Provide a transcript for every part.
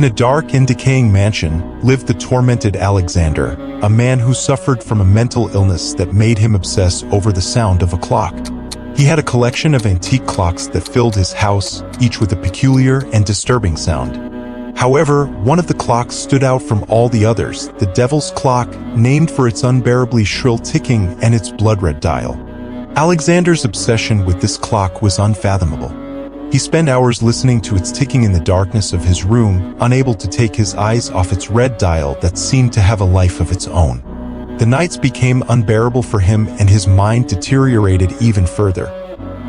In a dark and decaying mansion lived the tormented Alexander, a man who suffered from a mental illness that made him obsess over the sound of a clock. He had a collection of antique clocks that filled his house, each with a peculiar and disturbing sound. However, one of the clocks stood out from all the others, the devil's clock, named for its unbearably shrill ticking and its blood-red dial. Alexander's obsession with this clock was unfathomable. He spent hours listening to its ticking in the darkness of his room, unable to take his eyes off its red dial that seemed to have a life of its own. The nights became unbearable for him and his mind deteriorated even further.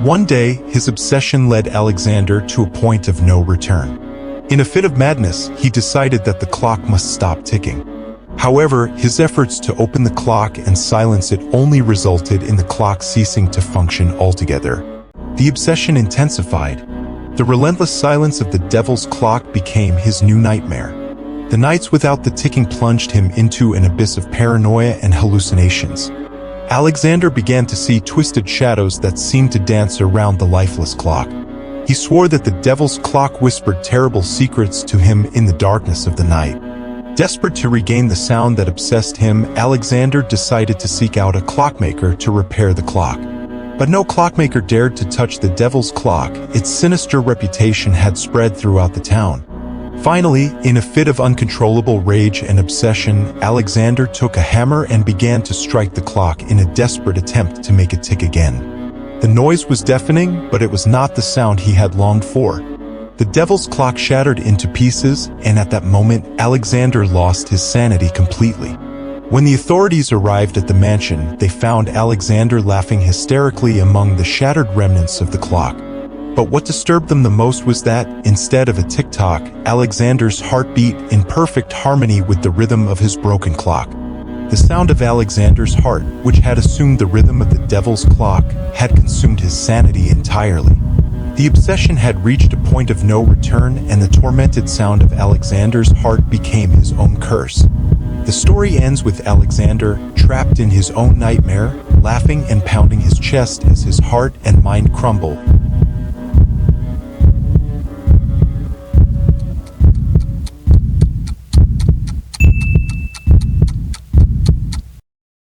One day, his obsession led Alexander to a point of no return. In a fit of madness, he decided that the clock must stop ticking. However, his efforts to open the clock and silence it only resulted in the clock ceasing to function altogether. The obsession intensified. The relentless silence of the devil's clock became his new nightmare. The nights without the ticking plunged him into an abyss of paranoia and hallucinations. Alexander began to see twisted shadows that seemed to dance around the lifeless clock. He swore that the devil's clock whispered terrible secrets to him in the darkness of the night. Desperate to regain the sound that obsessed him, Alexander decided to seek out a clockmaker to repair the clock. But no clockmaker dared to touch the devil's clock. Its sinister reputation had spread throughout the town. Finally, in a fit of uncontrollable rage and obsession, Alexander took a hammer and began to strike the clock in a desperate attempt to make it tick again. The noise was deafening, but it was not the sound he had longed for. The devil's clock shattered into pieces, and at that moment, Alexander lost his sanity completely. When the authorities arrived at the mansion, they found Alexander laughing hysterically among the shattered remnants of the clock. But what disturbed them the most was that, instead of a tick-tock, Alexander's heart beat in perfect harmony with the rhythm of his broken clock. The sound of Alexander's heart, which had assumed the rhythm of the devil's clock, had consumed his sanity entirely. The obsession had reached a point of no return, and the tormented sound of Alexander's heart became his own curse. The story ends with Alexander, trapped in his own nightmare, laughing and pounding his chest as his heart and mind crumble,